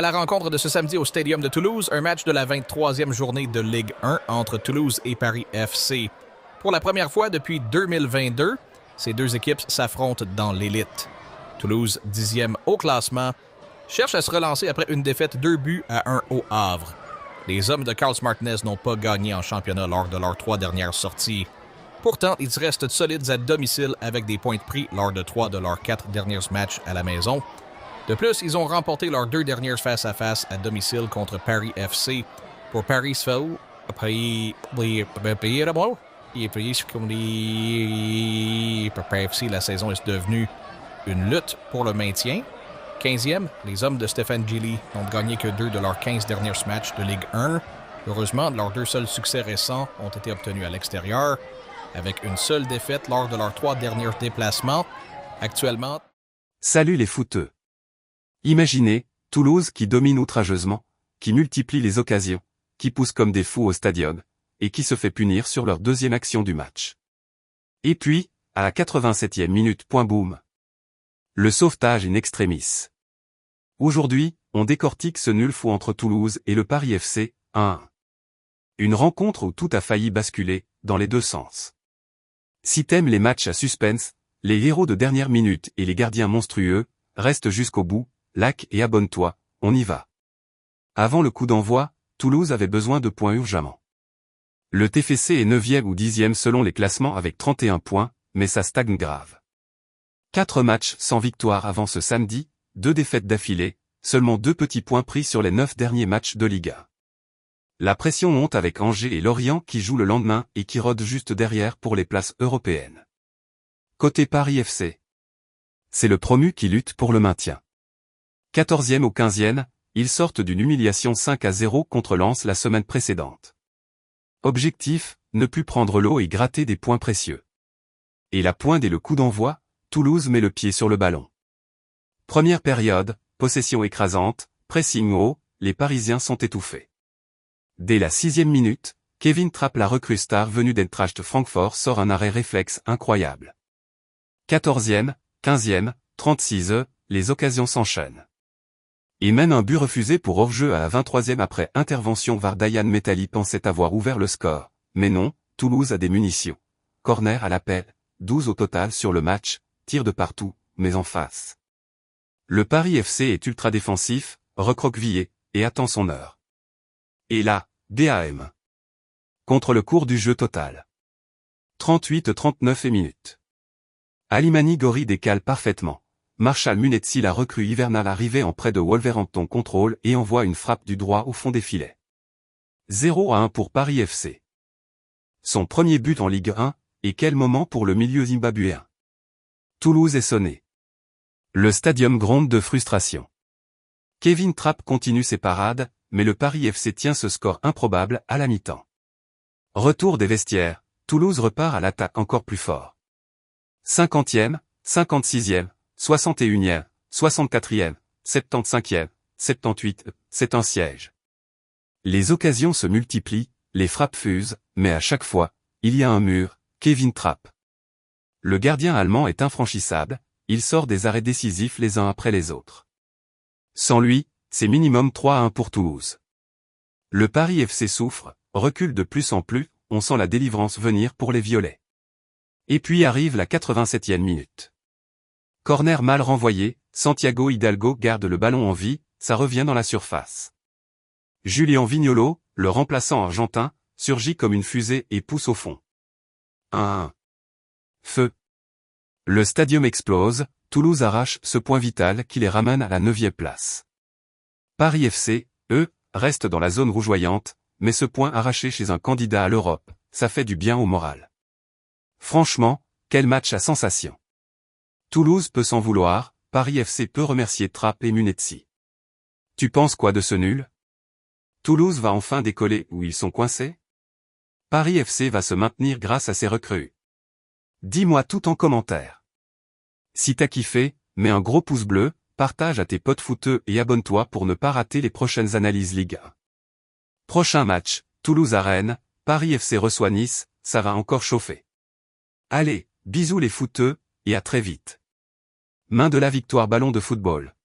À la rencontre de ce samedi au Stadium de Toulouse, un match de la 23e journée de Ligue 1 entre Toulouse et Paris FC. Pour la première fois depuis 2022, ces deux équipes s'affrontent dans l'élite. Toulouse, 10e au classement, cherche à se relancer après une défaite 2-1 au Havre. Les hommes de Carl Martinez n'ont pas gagné en championnat lors de leurs 3 dernières sorties. Pourtant, ils restent solides à domicile avec des points de prix lors de 3 de leurs 4 derniers matchs à la maison. De plus, ils ont remporté leurs 2 dernières face-à-face à domicile contre Paris FC. Pour Paris FC, la saison est devenue une lutte pour le maintien. 15e, les hommes de Stéphane Gilly n'ont gagné que 2 de leurs 15 derniers matchs de Ligue 1. Heureusement, leurs 2 seuls succès récents ont été obtenus à l'extérieur, avec une seule défaite lors de leurs 3 derniers déplacements. Actuellement... Salut les footeux! Imaginez, Toulouse qui domine outrageusement, qui multiplie les occasions, qui pousse comme des fous au stadium, et qui se fait punir sur leur deuxième action du match. Et puis, à la 87e minute, point boum. Le sauvetage in extremis. Aujourd'hui, on décortique ce nul fou entre Toulouse et le Paris FC, 1-1. Une rencontre où tout a failli basculer, dans les deux sens. Si t'aimes les matchs à suspense, les héros de dernière minute et les gardiens monstrueux, restent jusqu'au bout, like et abonne-toi, on y va. Avant le coup d'envoi, Toulouse avait besoin de points urgemment. Le TFC est 9e ou 10e selon les classements avec 31 points, mais ça stagne grave. 4 matchs sans victoire avant ce samedi, 2 défaites d'affilée, seulement 2 petits points pris sur les 9 derniers matchs de Ligue 1. La pression monte avec Angers et Lorient qui jouent le lendemain et qui rôdent juste derrière pour les places européennes. Côté Paris FC. C'est le promu qui lutte pour le maintien. 14e au 15e, ils sortent d'une humiliation 5-0 contre Lens la semaine précédente. Objectif, ne plus prendre l'eau et gratter des points précieux. Et la pointe et le coup d'envoi, Toulouse met le pied sur le ballon. Première période, possession écrasante, pressing haut, les Parisiens sont étouffés. Dès la 6e minute, Kevin Trapp, la recrue star venue d'Eintracht Francfort, sort un arrêt réflexe incroyable. 14e, 15e, 36e, les occasions s'enchaînent. Et même un but refusé pour hors-jeu à la 23e après intervention VAR. Dayan Metali pensait avoir ouvert le score, mais non, Toulouse a des munitions. Corner à l'appel, 12 au total sur le match, tir de partout, mais en face. Le Paris FC est ultra défensif, recroquevillé, et attend son heure. Et là, BAM. Contre le cours du jeu total. 38-39 minutes. Alimani Gori décale parfaitement. Marshall Munetsi, la recrue hivernale arrivée en près de Wolverhampton, contrôle et envoie une frappe du droit au fond des filets. 0-1 pour Paris FC. Son premier but en Ligue 1, et quel moment pour le milieu zimbabwéen. Toulouse est sonné. Le stadium gronde de frustration. Kevin Trapp continue ses parades, mais le Paris FC tient ce score improbable à la mi-temps. Retour des vestiaires, Toulouse repart à l'attaque encore plus fort. 50e, 56e, 61e, 64e, 75e, 78e, c'est un siège. Les occasions se multiplient, les frappes fusent, mais à chaque fois, il y a un mur, Kevin Trapp. Le gardien allemand est infranchissable, il sort des arrêts décisifs les uns après les autres. Sans lui, c'est minimum 3-1 pour Toulouse. Le Paris FC souffre, recule de plus en plus, on sent la délivrance venir pour les violets. Et puis arrive la 87e minute. Corner mal renvoyé, Santiago Hidalgo garde le ballon en vie, ça revient dans la surface. Julian Vignolo, le remplaçant argentin, surgit comme une fusée et pousse au fond. 1-1. Feu. Le stadium explose, Toulouse arrache ce point vital qui les ramène à la 9e place. Paris FC, eux, restent dans la zone rougeoyante, mais ce point arraché chez un candidat à l'Europe, ça fait du bien au moral. Franchement, quel match à sensation. Toulouse peut s'en vouloir, Paris FC peut remercier Trapp et Munetsi. Tu penses quoi de ce nul? Toulouse va enfin décoller où ils sont coincés? Paris FC va se maintenir grâce à ses recrues. Dis-moi tout en commentaire. Si t'as kiffé, mets un gros pouce bleu, partage à tes potes footeux et abonne-toi pour ne pas rater les prochaines analyses Ligue 1. Prochain match, Toulouse à Rennes, Paris FC reçoit Nice, ça va encore chauffer. Allez, bisous les footeux, et à très vite. Main de la victoire ballon de football.